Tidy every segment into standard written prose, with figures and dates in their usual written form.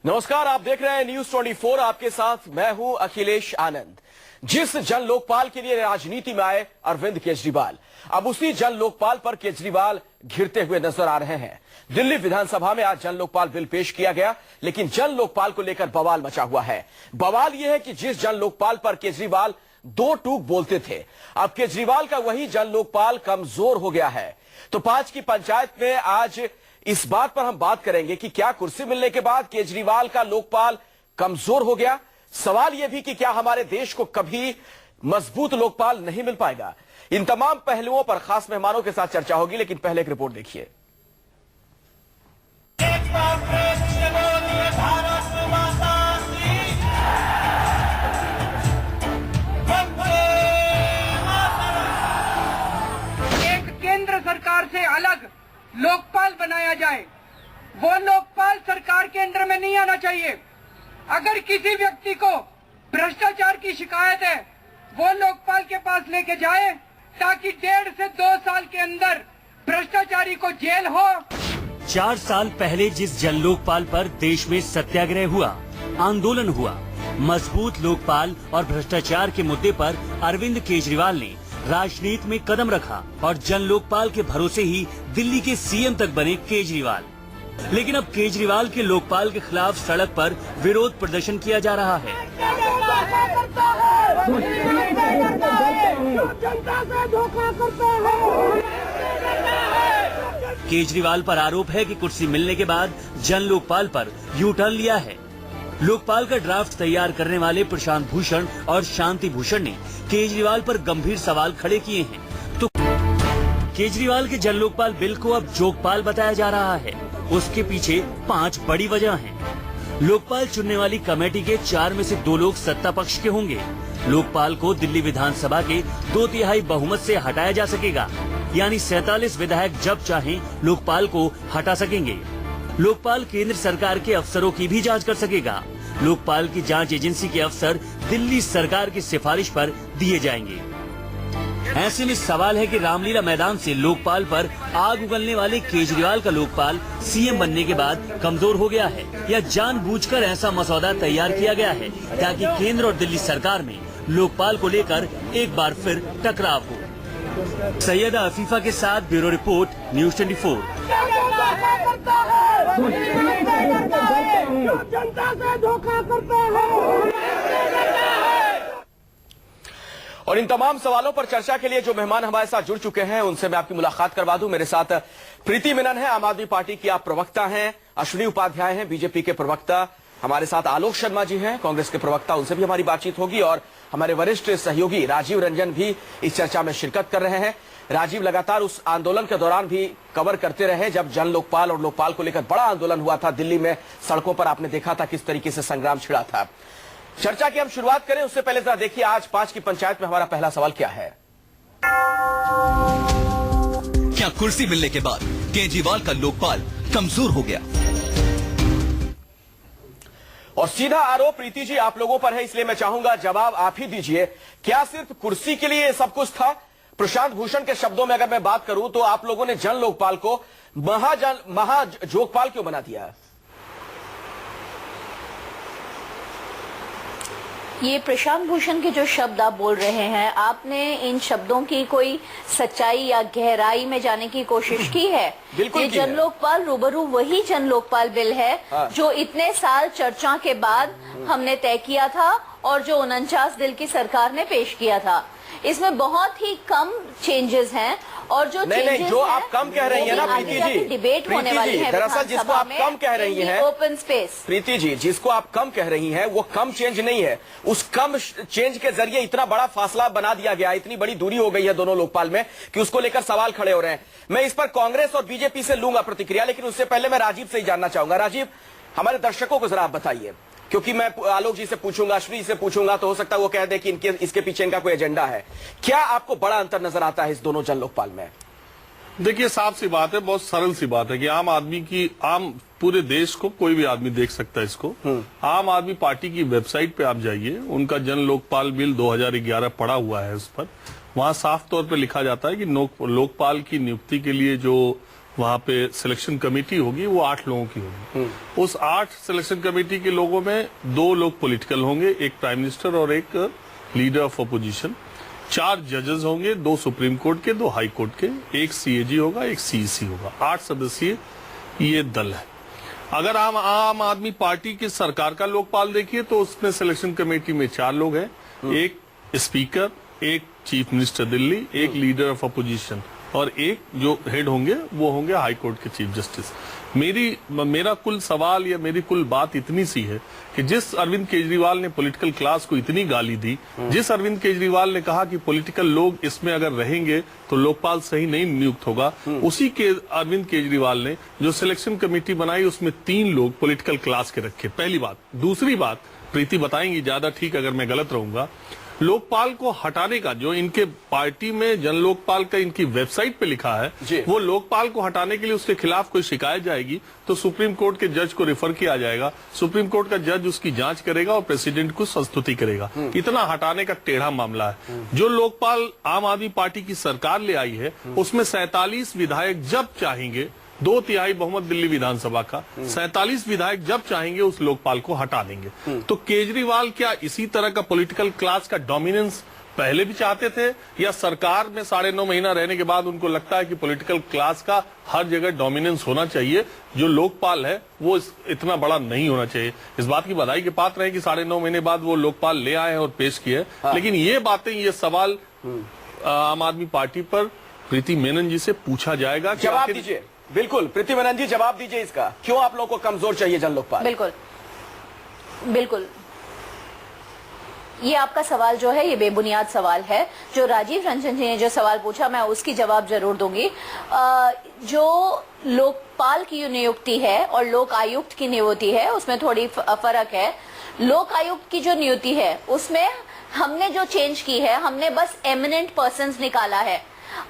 नमस्कार, आप देख रहे हैं न्यूज 24। आपके साथ मैं हूं अखिलेश आनंद। जिस जन लोकपाल के लिए राजनीति में आए अरविंद केजरीवाल, अब उसी जन लोकपाल पर केजरीवाल घिरते हुए नजर आ रहे हैं। दिल्ली विधानसभा में आज जन लोकपाल बिल पेश किया गया, लेकिन जन लोकपाल को लेकर बवाल मचा हुआ है। बवाल यह है कि जिस जन लोकपाल पर केजरीवाल दो टूक बोलते थे, अब केजरीवाल का वही जन लोकपाल कमजोर हो गया है। तो 5 की पंचायत में आज इस बात पर हम बात करेंगे कि क्या कुर्सी मिलने के बाद केजरीवाल का लोकपाल कमजोर हो गया। सवाल यह भी कि क्या हमारे देश को कभी मजबूत लोकपाल नहीं मिल पाएगा। इन तमाम पहलुओं पर खास मेहमानों के साथ चर्चा होगी, लेकिन पहले एक रिपोर्ट देखिए। एक केंद्र सरकार से अलग लोकपाल बनाया जाए। वो लोकपाल सरकार के अंडर में नहीं आना चाहिए। अगर किसी व्यक्ति को भ्रष्टाचार की शिकायत है, वो लोकपाल के पास लेके जाए, ताकि 1.5 से 2 साल के अंदर भ्रष्टाचारी को जेल हो। 4 साल पहले जिस जन लोकपाल पर देश में सत्याग्रह हुआ, आंदोलन हुआ, मजबूत लोकपाल और भ्रष्टाचार के मुद्दे पर अरविंद केजरीवाल ने राजनीति में कदम रखा और जन लोकपाल के भरोसे ही दिल्ली के सीएम तक बने केजरीवाल। लेकिन अब केजरीवाल के लोकपाल के खिलाफ सड़क पर विरोध प्रदर्शन किया जा रहा है। केजरीवाल पर आरोप है कि कुर्सी मिलने के बाद जन लोकपाल पर यू टर्न लिया है। लोकपाल का ड्राफ्ट तैयार करने वाले प्रशांत भूषण और शांति भूषण ने केजरीवाल पर गंभीर सवाल खड़े किए हैं। तो केजरीवाल के जन लोकपाल बिल को अब जोगपाल बताया जा रहा है। उसके पीछे 5 बड़ी वजह हैं। लोकपाल चुनने वाली कमेटी के 4 में से 2 लोग सत्ता पक्ष के होंगे। लोकपाल को दिल्ली विधानसभा के 2/3 बहुमत से हटाया जा सकेगा, यानी 47 विधायक जब चाहें लोकपाल को हटा सकेंगे। लोकपाल केंद्र सरकार के अफसरों की भी जांच कर सकेगा। लोकपाल की जांच एजेंसी के अफसर दिल्ली सरकार की सिफारिश पर दिए जाएंगे। ऐसे में सवाल है कि रामलीला मैदान से लोकपाल पर आग उगलने वाले केजरीवाल का लोकपाल सीएम बनने के बाद कमजोर हो गया है, या जानबूझकर ऐसा मसौदा तैयार किया गया है ताकि केंद्र और दिल्ली सरकार में लोकपाल को लेकर एक बार फिर टकराव हो। सैयदा अफीफा के साथ ब्यूरो रिपोर्ट, न्यूज 24। जनता से धोखा करता है। और इन तमाम सवालों पर चर्चा के लिए जो मेहमान हमारे साथ जुड़ चुके हैं, उनसे मैं आपकी मुलाकात करवा दूं। मेरे साथ प्रीति मेनन है, आम आदमी पार्टी की आप प्रवक्ता हैं। अश्विनी उपाध्याय हैं, बीजेपी के प्रवक्ता। हमारे साथ आलोक शर्मा जी हैं, कांग्रेस के प्रवक्ता। उनसे भी हमारी बातचीत होगी। और हमारे वरिष्ठ सहयोगी राजीव रंजन भी इस चर्चा में शिरकत कर रहे हैं। राजीव लगातार उस आंदोलन के दौरान भी कवर करते रहे जब जन लोकपाल और लोकपाल को लेकर बड़ा आंदोलन हुआ था दिल्ली में। सड़कों पर आपने देखा था किस तरीके से संग्राम छिड़ा था। चर्चा की हम शुरुआत करें उससे पहले जरा देखिए आज 5 की पंचायत में हमारा पहला सवाल क्या है। क्या कुर्सी मिलने के बाद केजरीवाल का लोकपाल कमजोर हो गया? और सीधा आरोप प्रीति जी आप लोगों पर है, इसलिए मैं चाहूंगा जवाब आप ही दीजिए। क्या सिर्फ कुर्सी के लिए सब कुछ था? प्रशांत भूषण के शब्दों में अगर मैं बात करूं तो आप लोगों ने जन लोकपाल को महाजोगपाल क्यों बना दिया? ये प्रशांत भूषण के जो शब्द आप बोल रहे हैं, आपने इन शब्दों की कोई सच्चाई या गहराई में जाने की कोशिश की है? बिल्कुल ये जन लोकपाल रूबरू वही जन लोकपाल बिल है जो इतने साल चर्चा के बाद हमने तय किया था और जो 49 दिल की सरकार ने पेश किया था। इसमें बहुत ही कम चेंजेस हैं और जो नहीं, जो आप कम कह रही हैं ना प्रीति जी, डिबेट होने वाली है दरअसल जिसको आप कम कह रही हैं ओपन स्पेस। प्रीति जी, जिसको आप कम कह रही हैं वो कम चेंज नहीं है। उस कम चेंज के जरिए इतना बड़ा फासला बना दिया गया, इतनी बड़ी दूरी हो गई है दोनों लोकपाल में कि उसको लेकर सवाल खड़े हो रहे हैं। मैं इस पर कांग्रेस और बीजेपी से लूंगा प्रतिक्रिया, लेकिन उससे पहले मैं राजीव से ही जानना चाहूंगा। राजीव, हमारे दर्शकों को जरा आप बताइए, क्योंकि मैं आलोक जी से पूछूंगा, अश्विनी से पूछूंगा तो हो सकता है वो कह दे कि इसके पीछे इनका कोई एजेंडा है। क्या आपको बड़ा अंतर नजर आता है इस दोनों जन लोकपाल में? देखिए, साफ सी बात है, बहुत सरल सी बात है कि आम आदमी की पूरे देश को कोई भी आदमी देख सकता है इसको। आम आदमी पार्टी की वेबसाइट पे आप जाइए, उनका जन लोकपाल बिल 2011 पड़ा हुआ है। उस पर वहां साफ तौर पे लिखा जाता है कि लोकपाल की नियुक्ति के लिए जो वहां पे सिलेक्शन कमेटी होगी, वो 8 लोगों की होगी। उस 8 सिलेक्शन कमेटी के लोगों में 2 लोग पॉलिटिकल होंगे, एक प्राइम मिनिस्टर और एक लीडर ऑफ अपोजिशन। 4 जजेस होंगे, 2 सुप्रीम कोर्ट के, 2 हाई कोर्ट के, एक सीएजी होगा, एक सीईसी होगा। 8 सदस्यीय ये दल है। अगर आम आदमी पार्टी की सरकार का लोकपाल देखिए तो उसमें सिलेक्शन कमेटी में 4 लोग हैं, एक स्पीकर, एक चीफ मिनिस्टर दिल्ली, एक लीडर ऑफ अपोजिशन और एक जो हेड होंगे वो होंगे हाई कोर्ट के चीफ जस्टिस। मेरा कुल सवाल या मेरी कुल बात इतनी सी है कि जिस अरविंद केजरीवाल ने पॉलिटिकल क्लास को इतनी गाली दी, जिस अरविंद केजरीवाल ने कहा कि पॉलिटिकल लोग इसमें अगर रहेंगे तो लोकपाल सही नहीं नियुक्त होगा, उसी के अरविंद केजरीवाल ने जो सिलेक्शन कमेटी बनाई उसमें 3 लोग पॉलिटिकल क्लास के रखे। पहली बात। दूसरी बात, प्रीति बताएंगी ज्यादा ठीक अगर मैं गलत रहूंगा, लोकपाल को हटाने का जो इनके पार्टी में जन लोकपाल का इनकी वेबसाइट पे लिखा है, वो लोकपाल को हटाने के लिए उसके खिलाफ कोई शिकायत जाएगी तो सुप्रीम कोर्ट के जज को रेफर किया जाएगा, सुप्रीम कोर्ट का जज उसकी जांच करेगा और प्रेसिडेंट को संस्तुति करेगा। इतना हटाने का टेढ़ा मामला है। जो लोकपाल आम आदमी पार्टी की सरकार ले आई है उसमें 47 विधायक जब चाहेंगे, 2/3 बहुमत दिल्ली विधानसभा का, 47 विधायक जब चाहेंगे उस लोकपाल को हटा देंगे। तो केजरीवाल क्या इसी तरह का पॉलिटिकल क्लास का डोमिनेंस पहले भी चाहते थे या सरकार में 9.5 महीना रहने के बाद उनको लगता है कि पॉलिटिकल क्लास का हर जगह डोमिनेंस होना चाहिए, जो लोकपाल है वो इतना बड़ा नहीं होना चाहिए। इस बात की बधाई के पात्र है कि 9.5 महीने बाद वो लोकपाल ले आए हैं और पेश किए। लेकिन ये बातें, ये सवाल आम आदमी पार्टी पर प्रीति मेनन जी से पूछा जाएगा। जवाब दीजिए। बिल्कुल प्रीति मेनन जी, जवाब दीजिए इसका, क्यों आप लोगों को कमजोर चाहिए जन लोकपाल? बिल्कुल बिल्कुल, ये आपका सवाल जो है ये बेबुनियाद सवाल है। जो राजीव रंजन जी ने जो सवाल पूछा मैं उसकी जवाब जरूर दूंगी। जो लोकपाल की नियुक्ति है और लोक आयुक्त की नियुक्ति है उसमें थोड़ी फर्क है। लोक आयुक्त की जो नियुक्ति है उसमें हमने जो चेंज की है, हमने बस एमिनेंट पर्सन्स निकाला है।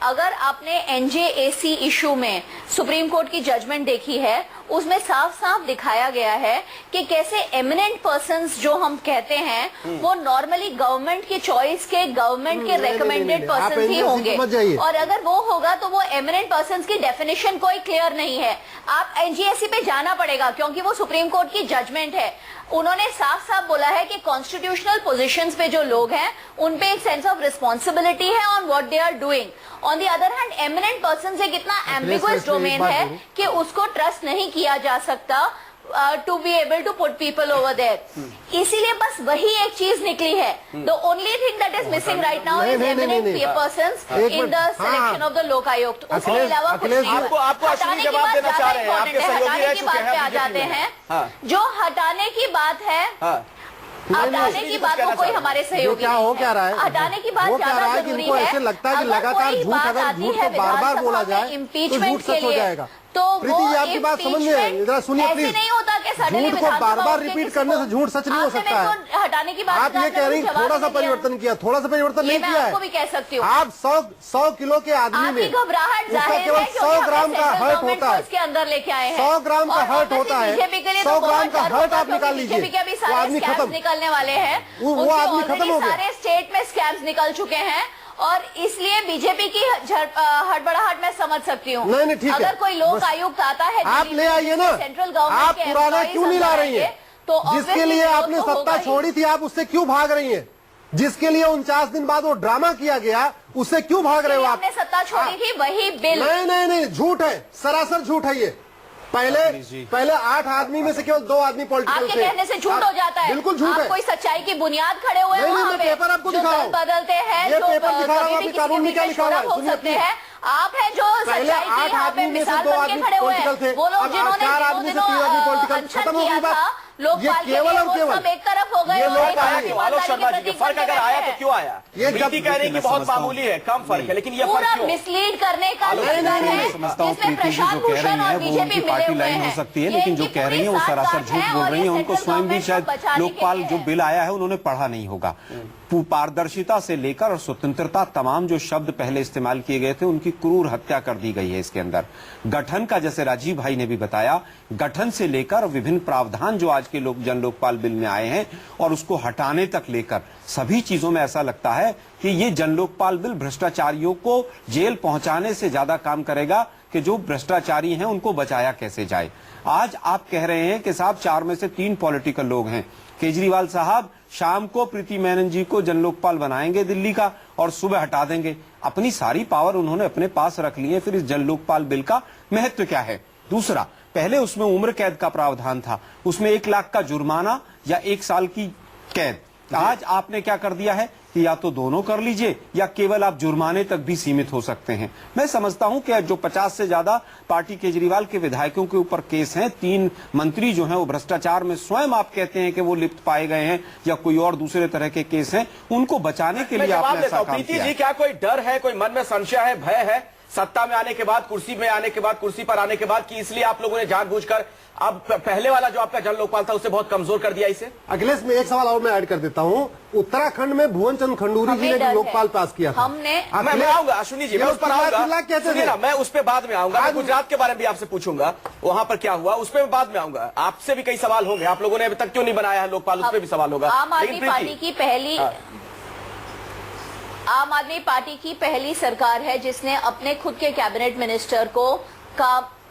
अगर आपने एनजेएसी इशू में सुप्रीम कोर्ट की जजमेंट देखी है उसमें साफ साफ दिखाया गया है कि कैसे एमिनेंट पर्सन्स जो हम कहते हैं वो नॉर्मली गवर्नमेंट की चॉइस के, गवर्नमेंट के रेकमेंडेड पर्सन ही होंगे, और अगर वो होगा तो वो एमिनेंट पर्सन्स की डेफिनेशन कोई क्लियर नहीं है। आप एनजीएसी पे जाना पड़ेगा क्योंकि वो सुप्रीम कोर्ट की जजमेंट है। उन्होंने साफ साफ बोला है कि कॉन्स्टिट्यूशनल पोजीशंस पे जो लोग हैं उन पे एक सेंस ऑफ रिस्पॉन्सिबिलिटी है on what they are doing. On the other hand eminent person एक इतना एम्बिगुअस डोमेन है कि उसको ट्रस्ट नहीं किया जा सकता to be able to put people over there. इसीलिए बस वही एक चीज निकली है। The only thing that is missing right now is eminent persons in the selection of the Lokayukta. उसके अलावा कुछ आपको असली जवाब देना चाह रहे हैं, आपके सहयोगी रह चुके हैं। आ जाते हैं जो हटाने की बात है, हटाने की बात को कोई हमारे सहयोगी क्या हो क्या रहा है, हटाने की बात ज्यादा जरूरी है। ऐसे लगता है कि लगातार झूठ, अगर झूठ को बार बार बोला जाए इम्पीचमेंट सच हो जाएगा। तो प्रीति जी आपकी बात समझिए, जरा सुनिए प्लीज। नहीं होता कि झूठ को बार बार रिपीट करने से झूठ सच नहीं हो सकता है। हटाने की बात आप ये कह रही थोड़ा सा परिवर्तन किया, थोड़ा सा परिवर्तन नहीं किया है। आपको भी कह सकती हूँ। आप 100 किलो के आदमी में घबराहट जाहिर केवल 100 ग्राम का हर्ट होता है, उसके अंदर लेके आए हैं। 100 ग्राम का हर्ट होता है, 100 ग्राम का हर्ट आप निकाल लीजिए, वो आदमी खत्म, निकलने वाले हैं। वो आदमी खत्म हो गया। सारे स्टेट में स्कैम्स निकल चुके हैं और इसलिए बीजेपी की हड़बड़ाहट मैं समझ सकती हूँ। नहीं ठीक है, अगर कोई लोक आयुक्त आता है आप ले आइए ना, सेंट्रल आप गवर्नमेंट पुराना क्यों नहीं ला रही है? तो जिसके लिए आपने सत्ता छोड़ी थी आप उससे क्यों भाग रही है? जिसके लिए 49 दिन बाद वो ड्रामा किया गया उससे क्यों भाग रहे हो आप? आपने सत्ता छोड़ी थी वही बिल। नहीं झूठ है, सरासर झूठ है ये। पहले 8 आदमी में से केवल 2 आदमी पॉलिटिकल थे। आपके कहने से झूठ हो जाता है। बिल्कुल झूठ है। कोई सच्चाई की बुनियाद खड़े हुए हैं नहीं, पेपर आपको दिखाओ, बदलते हैं, ये पेपर दिखा रहा हूँ, कानून में क्या लिखा हुआ है सुनिए। आप हैं जो पहले 8 आदमी में से 2 आदमी पॉलिटिकल थे, अब 4 आदमी से 3 आदमी पॉलिटिकल। खत्म हो गई बात। ये केवल और केवल एक तरफ हो गए। ये लोग आलोक शर्मा जी, फर्क अगर आया तो क्यों आया? ये प्रीति कह रही कि बहुत मामूली है, कम फर्क है, लेकिन ये फर्क क्यों? मिसलीड करने का समझता हूँ प्रीति जी जो कह रही है वो उनकी पार्टी लाइन हो सकती है, लेकिन जो कह रही है वो सरासर झूठ बोल रही है। उनको स्वयं भी शायद लोकपाल जो बिल आया है उन्होंने पढ़ा नहीं होगा। पारदर्शिता से लेकर और स्वतंत्रता तमाम जो शब्द पहले इस्तेमाल किए गए थे उनकी क्रूर हत्या कर दी गई है इसके अंदर। गठन का, जैसे राजीव भाई ने भी बताया, गठन से लेकर विभिन्न प्रावधान जो आज के जन लोकपाल बिल में आए हैं और उसको हटाने तक लेकर सभी चीजों में ऐसा लगता है कि ये जन लोकपाल बिल भ्रष्टाचारियों को जेल पहुंचाने से ज्यादा काम करेगा कि जो भ्रष्टाचारी हैं उनको बचाया कैसे जाए। आज आप कह रहे हैं कि साहब 4 में से 3 पॉलिटिकल लोग हैं। केजरीवाल साहब शाम को प्रीति मैनन जी को जन लोकपाल बनाएंगे दिल्ली का और सुबह हटा देंगे। अपनी सारी पावर उन्होंने अपने पास रख ली है। फिर इस जन लोकपाल बिल का महत्व क्या है? दूसरा, पहले उसमें उम्र कैद का प्रावधान था, उसमें 1 लाख का जुर्माना या 1 साल की कैद। आज आपने क्या कर दिया है कि या तो दोनों कर लीजिए या केवल आप जुर्माने तक भी सीमित हो सकते हैं। मैं समझता हूं कि जो 50 से ज्यादा पार्टी केजरीवाल के विधायकों के ऊपर केस हैं, 3 मंत्री जो हैं वो भ्रष्टाचार में स्वयं आप कहते हैं कि वो लिप्त पाए गए हैं या कोई और दूसरे तरह के केस हैं, उनको बचाने के लिए आपने ऐसा काम प्रीति किया। जी, क्या कोई डर है, कोई मन में संशय है, भय है सत्ता में आने के बाद, कुर्सी पर आने के बाद, कि इसलिए आप लोगों ने जानबूझकर अब पहले वाला जो आपका जन लोकपाल था उसे बहुत कमजोर कर दिया इसे? अखिलेश, में एक सवाल और मैं ऐड कर देता हूं। उत्तराखंड में भुवन चंद खंडूरी जी ने लोकपाल पास किया था। मैं आऊंगा अश्विनी जी, मैं उस पर आऊंगा, सुनिए ना, मैं उस पर बाद में आऊंगा। मैं गुजरात के बारे में भी आपसे पूछूंगा, वहां पर क्या हुआ उस पर बाद में आऊंगा। आपसे भी कई सवाल होंगे, आप लोगों ने अभी तक क्यों नहीं बनाया है लोकपाल, उस पर भी सवाल होगा। आम आदमी पार्टी की पहली सरकार है जिसने अपने खुद के कैबिनेट मिनिस्टर को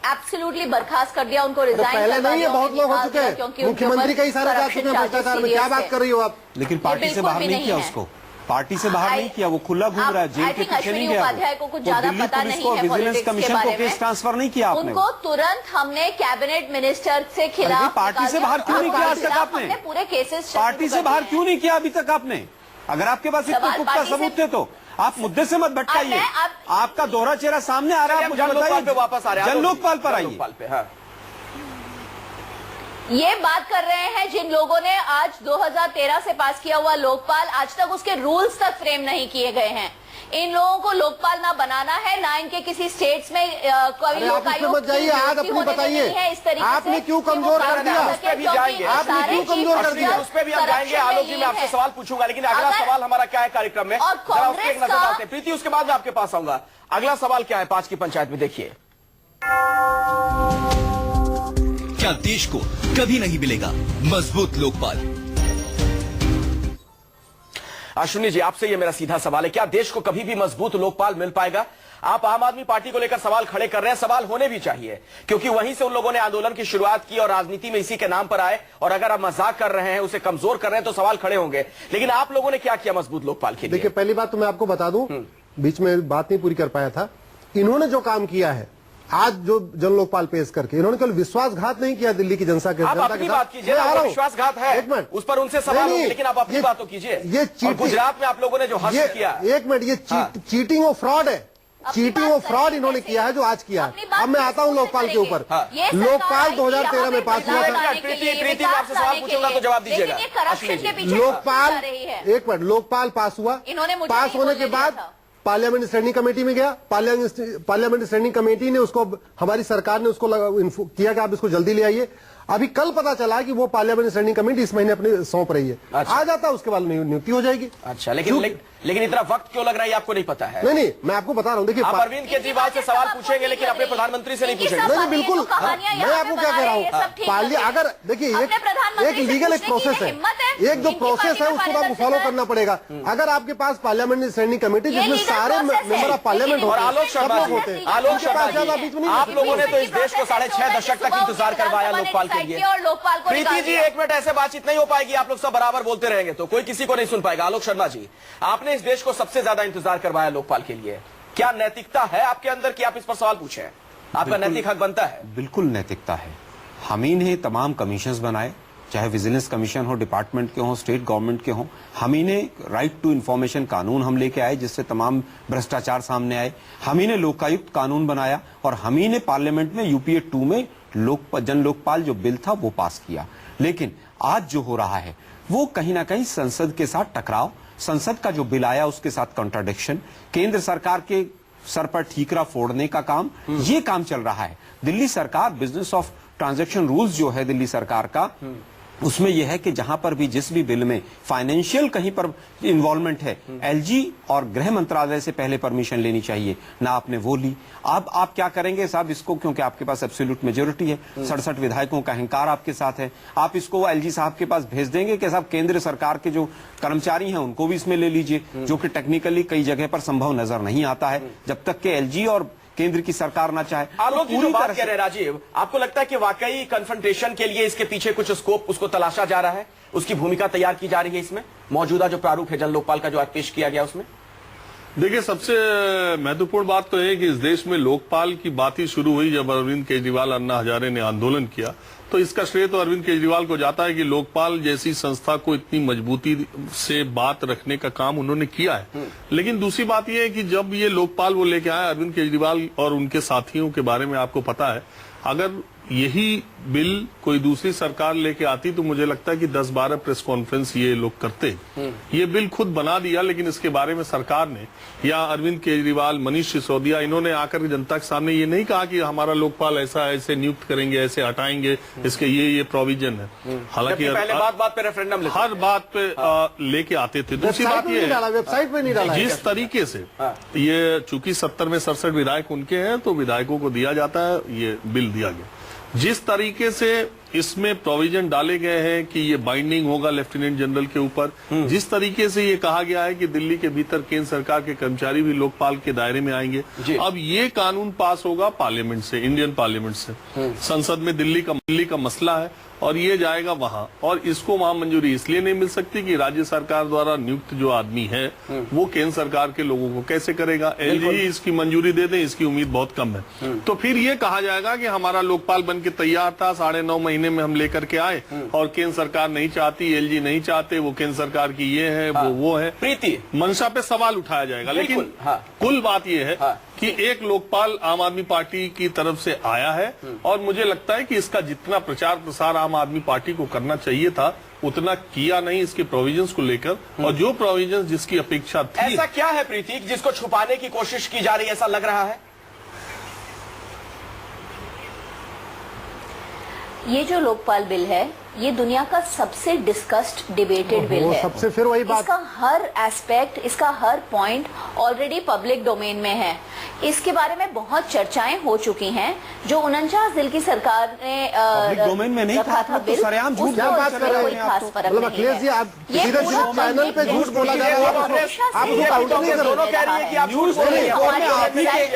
एब्सोल्युटली बर्खास्त कर दिया, उनको रिजाइन पहले नहीं है, बहुत लोग हो चुके हैं, मुख्यमंत्री कई सारे जा चुके हैं भ्रष्टाचार में। क्या बात कर रही हो आप? लेकिन पार्टी से बाहर नहीं किया उसको, पार्टी से बाहर नहीं किया, वो खुला घूम रहा है, जेल के पीछे नहीं गया। को कुछ ज्यादा पता नहीं है विजिलेंस कमीशन को केस ट्रांसफर नहीं किया आपने। उनको तुरंत हमने कैबिनेट मिनिस्टर से खिलाफ पार्टी से बाहर क्यों नहीं किया आज तक आपने? पूरे केसेस पार्टी से बाहर क्यों नहीं किया अभी तक आपने? अगर आपके पास इतने पुख्ता सबूत थे तो आप मुद्दे से मत भटकाइए। आपका दोहरा चेहरा सामने आ रहा है, आप मुझे बताइए। वापस आ रहे हैं, जन लोकपाल पर आइए। ये बात कर रहे हैं जिन लोगों ने आज 2013 से पास किया हुआ लोकपाल, आज तक उसके रूल्स तक फ्रेम नहीं किए गए हैं। इन लोगों को लोकपाल ना बनाना है, ना इनके किसी स्टेट्स में कोई लोकायुक्त मत जाइए, आज अपनी बताइए आपने क्यों कमजोर कर दिया? उस पर भी जाएंगे, आपने क्यों कमजोर कर दिया? उस पर भी हम जाएंगे। आलोक जी, मैं आपसे सवाल पूछूंगा, लेकिन अगला सवाल हमारा क्या है कार्यक्रम में, जरा उस पर एक नजर डालते हैं। प्रीति, उसके बाद मैं आपके पास आऊंगा। अगला सवाल क्या है 5 की पंचायत में, देखिए। क्या देश को कभी नहीं मिलेगा मजबूत लोकपाल? अश्विनी जी, आपसे ये मेरा सीधा सवाल है, क्या देश को कभी भी मजबूत लोकपाल मिल पाएगा? आप आम आदमी पार्टी को लेकर सवाल खड़े कर रहे हैं, सवाल होने भी चाहिए, क्योंकि वहीं से उन लोगों ने आंदोलन की शुरुआत की और राजनीति में इसी के नाम पर आए। और अगर आप मजाक कर रहे हैं, उसे कमजोर कर रहे हैं, तो सवाल खड़े होंगे। लेकिन आप लोगों ने क्या किया मजबूत लोकपाल के लिए? देखिए, पहली बात तो मैं आपको बता दूं, बीच में बात नहीं पूरी कर पाया था। इन्होंने जो काम किया है आज, जो जन लोकपाल पेश करके, इन्होंने केवल विश्वासघात नहीं किया दिल्ली की जनता के साथ। अपनी बात कीजिए, विश्वासघात है, एक मिनट, उस पर उनसे सवाल होंगे, लेकिन आप अपनी बात तो कीजिए। ये गुजरात में आप लोगों ने जो हस्त किया, एक मिनट, ये चीटिंग और फ्रॉड है। चीटिंग और फ्रॉड इन्होंने किया है जो आज किया है। अब मैं आता हूं लोकपाल के ऊपर। लोकपाल 2013 में पास हुआ था। प्रीति, आपसे सवाल पूछूंगा तो जवाब दीजिएगा। लोकपाल, एक मिनट, लोकपाल पास हुआ, पास होने के बाद पार्लियामेंट स्टैंडिंग कमेटी में गया। पार्लियामेंट स्टैंडिंग कमेटी ने उसको, हमारी सरकार ने उसको किया कि आप इसको जल्दी ले आइए। अभी कल पता चला कि वो पार्लियामेंट स्टैंडिंग कमेटी इस महीने अपने सौंप रही है। अच्छा। आ जाता, उसके बाद नियुक्ति हो जाएगी। अच्छा, लेकिन इतना वक्त क्यों लग रहा है आपको नहीं पता है? नहीं, मैं आपको बता रहा हूँ। देखिए, आप अरविंद केजरीवाल से सवाल पूछेंगे, लेकिन अपने प्रधानमंत्री से नहीं पूछेंगे। नहीं, बिल्कुल, मैं आपको क्या कह रहा हूँ, अगर देखिए, एक लीगल एक प्रोसेस है, एक जो प्रोसेस है उसको आपको फॉलो करना पड़ेगा। अगर आपके पास पार्लियामेंट स्टैंडिंग कमेटी जिसमें सारे मेंबर ऑफ पार्लियामेंट और आलोक शर्मा होते हैं, आप लोगों ने तो इस देश को 6.5 दशक तक इंतजार करवाया लोकपाल के लिए। प्रीति जी, एक मिनट, ऐसे बातचीत नहीं हो पाएगी। आप लोग सब बराबर बोलते रहेंगे तो कोई किसी को नहीं सुन पाएगा। आलोक शर्मा जी, आपने इस देश को सबसे ज्यादा इंतजार करवाया लोकपाल के लिए, क्या नैतिकता है आपके अंदर कि आप इस पर सवाल पूछें? आपका नैतिक हक बनता है। बिल्कुल नैतिकता है। हम ही ने तमाम कमीशंस बनाए, चाहे विजिलेंस कमीशन हो, डिपार्टमेंट के हो, स्टेट गवर्नमेंट के हो। हम ही ने राइट टू इंफॉर्मेशन कानून हम लेके आए, जिससे तमाम भ्रष्टाचार सामने आए। हम ही ने लोकायुक्त कानून बनाया और हम ही ने पार्लियामेंट में यूपीए 2 में जन लोकपाल जो बिल था वो पास किया। लेकिन आज जो हो रहा है वो कहीं ना कहीं संसद के साथ टकराव, संसद का जो बिल आया उसके साथ कॉन्ट्राडिक्शन, केंद्र सरकार के सर पर ठीकरा फोड़ने का काम, ये काम चल रहा है। दिल्ली सरकार, बिजनेस ऑफ ट्रांजैक्शन रूल्स जो है दिल्ली सरकार का, उसमें यह है कि जहां पर भी जिस भी बिल में फाइनेंशियल कहीं पर इन्वॉल्वमेंट है, एलजी और गृह मंत्रालय से पहले परमिशन लेनी चाहिए, ना आपने वो ली। अब आप क्या करेंगे साहब इसको, क्योंकि आपके पास एब्सोल्यूट मेजोरिटी है, 67 विधायकों का अहंकार आपके साथ है, आप इसको एलजी साहब के पास भेज देंगे कि साहब केंद्र सरकार के जो कर्मचारी हैं उनको भी इसमें ले लीजिए, जो कि टेक्निकली कई जगह पर संभव नजर नहीं आता है। जब तक कि एलजी और केंद्र की सरकार ना चाहे। आप लोग जो बात कह रहे हैं राजीव, आपको लगता है कि वाकई कन्फ्रंटेशन के लिए इसके पीछे कुछ स्कोप उसको तलाशा जा रहा है, उसकी भूमिका तैयार की जा रही है इसमें, मौजूदा जो प्रारूप है जन लोकपाल का जो आज पेश किया गया उसमें? देखिए, सबसे महत्वपूर्ण बात तो है कि इस देश में लोकपाल की बात ही शुरू हुई जब अरविंद केजरीवाल अन्ना हजारे ने आंदोलन किया, तो इसका श्रेय तो अरविंद केजरीवाल को जाता है कि लोकपाल जैसी संस्था को इतनी मजबूती से बात रखने का काम उन्होंने किया है। लेकिन दूसरी बात यह है कि जब ये लोकपाल वो लेके आए अरविंद केजरीवाल और उनके साथियों के बारे में आपको पता है, अगर यही बिल कोई दूसरी सरकार लेके आती तो मुझे लगता है कि 10-12 प्रेस कॉन्फ्रेंस ये लोग करते। ये बिल खुद बना दिया, लेकिन इसके बारे में सरकार ने या अरविंद केजरीवाल, मनीष सिसोदिया, इन्होंने आकर जनता के सामने ये नहीं कहा कि हमारा लोकपाल ऐसा ऐसे नियुक्त करेंगे, ऐसे हटाएंगे, इसके ये प्रोविजन है। हालांकि पहले बात पे रेफरेंडम हर बात पे लेके आते थे। दूसरी बात ये है, वेबसाइट पे नहीं डाला, जिस तरीके से ये चूंकि 70 में 67 विधायक उनके हैं, तो विधायकों को दिया जाता है, ये बिल दिया गया। जिस तरीके से इसमें प्रोविजन डाले गए हैं कि ये बाइंडिंग होगा लेफ्टिनेंट जनरल के ऊपर, जिस तरीके से ये कहा गया है कि दिल्ली के भीतर केंद्र सरकार के कर्मचारी भी लोकपाल के दायरे में आएंगे, अब ये कानून पास होगा पार्लियामेंट से, इंडियन पार्लियामेंट से, संसद में दिल्ली का मसला है और ये जाएगा वहां, और इसको वहां मंजूरी इसलिए नहीं मिल सकती कि राज्य सरकार द्वारा नियुक्त जो आदमी है वो केंद्र सरकार के लोगों को कैसे करेगा। एलजी इसकी मंजूरी दे दें, इसकी उम्मीद बहुत कम है। तो फिर ये कहा जाएगा कि हमारा लोकपाल बन के तैयार था, 9.5 महीने में हम लेकर के आए और केंद्र सरकार नहीं चाहती, एलजी नहीं चाहते, वो केंद्र सरकार की ये है, वो है, प्रीति मंशा पे सवाल उठाया जाएगा। लेकिन कुल बात ये है कि एक लोकपाल आम आदमी पार्टी की तरफ से आया है और मुझे लगता है कि इसका जितना प्रचार प्रसार आम आदमी पार्टी को करना चाहिए था उतना किया नहीं इसके प्रोविजंस को लेकर, और जो प्रोविजंस जिसकी अपेक्षा थी। ऐसा क्या है प्रीति जिसको छुपाने की कोशिश की जा रही है, ऐसा लग रहा है? ये जो लोकपाल बिल है ये दुनिया का सबसे डिस्कस्ड डिबेटेड बिल है। सबसे फिर वही बात, इसका हर एस्पेक्ट, इसका हर पॉइंट ऑलरेडी पब्लिक डोमेन में है। इसके बारे में बहुत चर्चाएं हो चुकी हैं। जो 49 दिल की सरकार ने पब्लिक डोमेन में नहीं था, तो सरेआम झूठ क्या बात कर रहे हैं आप? मतलब अखिलेश जी, आप सीधे चैनल पे झूठ बोला जा रहा है, आप लोग काउंटर नहीं कर रहे। दोनों कह रही है कि आप झूठ बोल रहे हैं।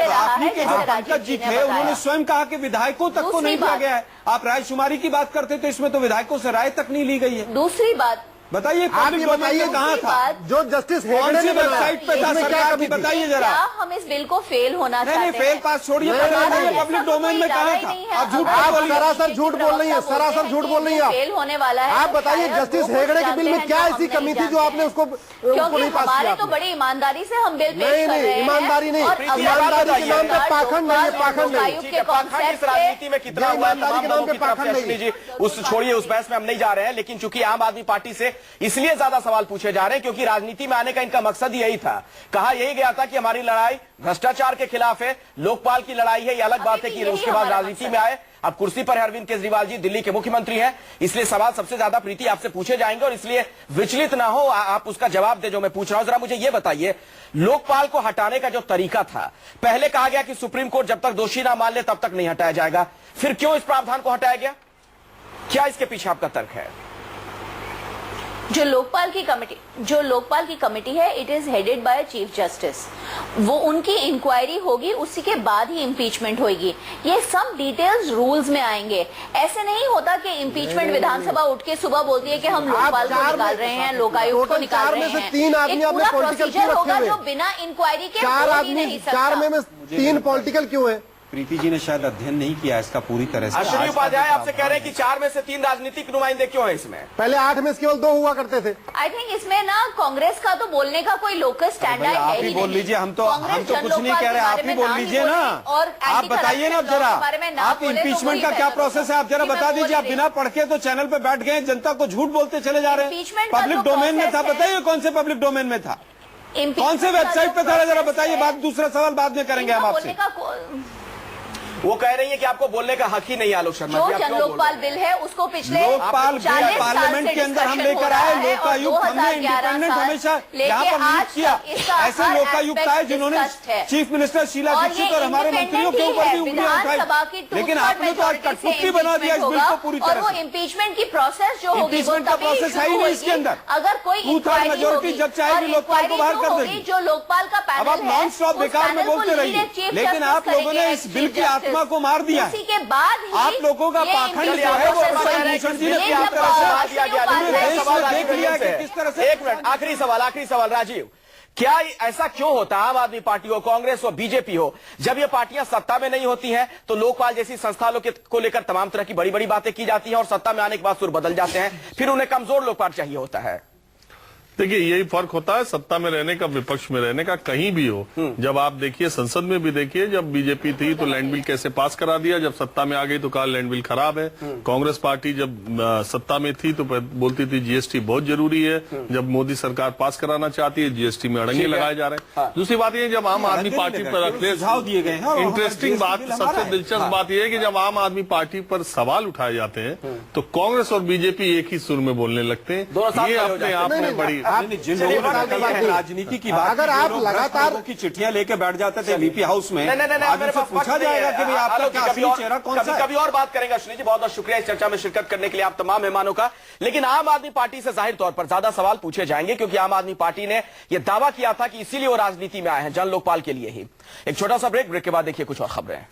आपने के जो पंकज जी थे उन्होंने स्वयं कहा कि विधायकों तक को नहीं दिया गया है। आप रायशुमारी की बात करते तो इसमें तो विधायकों से राय तक नहीं ली गई है। दूसरी बात बताइए, आप ये बताइए कहाँ था, जो जस्टिस हेगड़े ने वेबसाइट पे था सरकार की, बताइए जरा। क्या हम इस बिल को फेल होना चाहते हैं? नहीं, फेल पास छोड़िए, पब्लिक डोमेन में कहाँ था? आप सरासर झूठ बोल रही है, सरासर झूठ बोल रही है। फेल होने वाला है। आप बताइए जस्टिस हेगड़े के बिल में क्या ऐसी कमी थी जो आपने उसको क्योंकि हमारे तो बड़ी ईमानदारी से हम बिल पेश कर रहे हैं। ईमानदारी नहीं, ईमानदारी के नाम पे पाखंड नहीं है, पाखंड नहीं। राजनीति में कितना हुआ है, उस छोड़िए, उस बहस में हम नहीं जा रहे हैं। लेकिन चूंकि आम आदमी पार्टी से इसलिए ज्यादा सवाल पूछे जा रहे हैं क्योंकि राजनीति में आने का इनका मकसद यही था। कहा यही गया था कि हमारी लड़ाई भ्रष्टाचार के खिलाफ है, लोकपाल की लड़ाई है। ये अलग बात है कि उसके बाद राजनीति में आए। अब कुर्सी पर है अरविंद केजरीवाल जी, दिल्ली के मुख्यमंत्री हैं, इसलिए सवाल सबसे ज्यादा प्रीति आपसे पूछे जाएंगे और इसलिए विचलित ना हो, आप उसका जवाब दे जो मैं पूछ रहा हूं। जरा मुझे ये बताइए, लोकपाल को हटाने का जो तरीका था, पहले कहा गया कि सुप्रीम कोर्ट जब तक दोषी ना मान ले तब तक नहीं हटाया जाएगा, फिर क्यों इस प्रावधान को हटाया गया? क्या इसके पीछे आपका तर्क है? जो लोकपाल की कमेटी है, it is headed by chief justice. वो उनकी इंक्वायरी होगी, उसी के बाद ही इम्पीचमेंट होगी। ये सब डिटेल्स रूल्स में आएंगे। ऐसे नहीं होता कि इम्पीचमेंट विधानसभा उठ के सुबह बोलती है कि हम लोकपाल को निकाल रहे हैं, लोकायुक्त को निकाल रहे हैं। एक पूरा प्रोसीजर होगा जो बिना इंक्वायरी के हो ही नहीं सकता। 4 में 3 पॉलिटिकल क्यों है? प्रीति जी ने शायद अध्ययन नहीं किया इसका पूरी तरह से। अश्विनी उपाध्याय आपसे कह रहे हैं कि 4 में से 3 राजनीतिक नुमाइंदे क्यों है इसमें? पहले 8 में से केवल 2 हुआ करते थे। आई थिंक इसमें ना कांग्रेस का तो बोलने का कोई लोकस स्टैंडर्ड है ही नहीं। बोल लीजिए, हम तो कुछ नहीं कह रहे, आप ही बोल लीजिए ना। और आप बताइए ना जरा, आप इम्पीचमेंट का क्या प्रोसेस है आप जरा बता दीजिए। आप बिना पढ़ के तो चैनल पे बैठ गए, जनता को झूठ बोलते चले जा रहे हैं। पब्लिक डोमेन में था, बताइए कौन से पब्लिक डोमेन में था, कौन से वेबसाइट पे था, जरा बताइए। बात दूसरा सवाल बाद में करेंगे हम आपसे। वो कह रही है कि आपको बोलने का हक ही नहीं आलोक शर्मा जी। जो जन लोकपाल बिल है उसको पिछले लोकपाल बिल 40 साल पार्लियामेंट से के अंदर हम डिस्कशन हो लेकर रहा आए। है और लोकायुक्त हमने 2011 इंडिपेंडेंट साल हमेशा लेके यहाँ पर नियुक्त आज किया। तक इसका ऐसे हर लोकायुक्त आए aspect जिन्होंने discussed है। चीफ मिनिस्टर शीला और दीक्षित ये और हमारे मंत्रियों के ऊपर भी उंगलियां विधानसभा की उठाई, लेकिन आपने तो आज कठपुतली बना दिया इस बिल को पूरी और तरह वो से। इम्पीचमेंट की प्रोसेस जो होगी वो इम्पीचमेंट का तभी प्रोसेस है ही शुरू नहीं इसके होगी अंदर। अगर कोई टू थर्ड मेजोरिटी जब चाहेगी लोकपाल को बाहर कर देगी। जो लोकपाल का पैनल अब आप नॉन स्टॉप बेकार में बोलते रहिए, लेकिन आप लोगों ने इस बिल की आत्मा को मार दिया। उसी के बाद ही आप लोगों का पाखंड जो है वो प्रशांत भूषण जी ने पूरी तरह से दिया गया। देख लिया कि किस तरह से। एक मिनट, आखिरी सवाल राजीव, क्या ऐसा क्यों होता है आम आदमी पार्टी हो, कांग्रेस हो, बीजेपी हो, जब ये पार्टियां सत्ता में नहीं होती हैं तो लोकपाल जैसी संस्थानों को लेकर तमाम तरह की बड़ी बड़ी बातें की जाती हैं और सत्ता में आने के बाद सुर बदल जाते हैं, फिर उन्हें कमजोर लोकपाल चाहिए होता है? देखिए यही फर्क होता है सत्ता में रहने का, विपक्ष में रहने का, कहीं भी हो। जब आप देखिए संसद में भी देखिए, जब बीजेपी थी तो लैंड बिल कैसे पास करा दिया, जब सत्ता में आ गई तो कहा लैंड बिल खराब है। कांग्रेस पार्टी जब सत्ता में थी तो बोलती थी जीएसटी बहुत जरूरी है, जब मोदी सरकार पास कराना चाहती है जीएसटी में अड़ंगे लगाए जा रहे हैं। दूसरी बात यह जब आम आदमी पार्टी पर सुझाव दिए गए हैं। इंटरेस्टिंग बात, सबसे दिलचस्प बात यह है कि जब आम आदमी पार्टी पर सवाल उठाए जाते हैं तो कांग्रेस और बीजेपी एक ही सुर में बोलने लगते हैं। ये अपने आप में बड़ी राजनीति की बात, अगर आप लगातार की चिट्ठियां लेके बैठ जाते थे लीपी हाउस में, मेरे पास पूछा जाएगा कि भाई आपका क्या असली चेहरा कौन सा है? कभी और बात करेंगे। अश्विनी जी बहुत बहुत शुक्रिया इस चर्चा में शिरकत करने के लिए आप तमाम मेहमानों का। लेकिन आम आदमी पार्टी से जाहिर तौर पर ज्यादा सवाल पूछे जाएंगे क्योंकि आम आदमी पार्टी ने यह दावा किया था कि इसीलिए वो राजनीति में आए हैं, जन लोकपाल के लिए ही। एक छोटा सा ब्रेक के बाद देखिए कुछ और खबरें।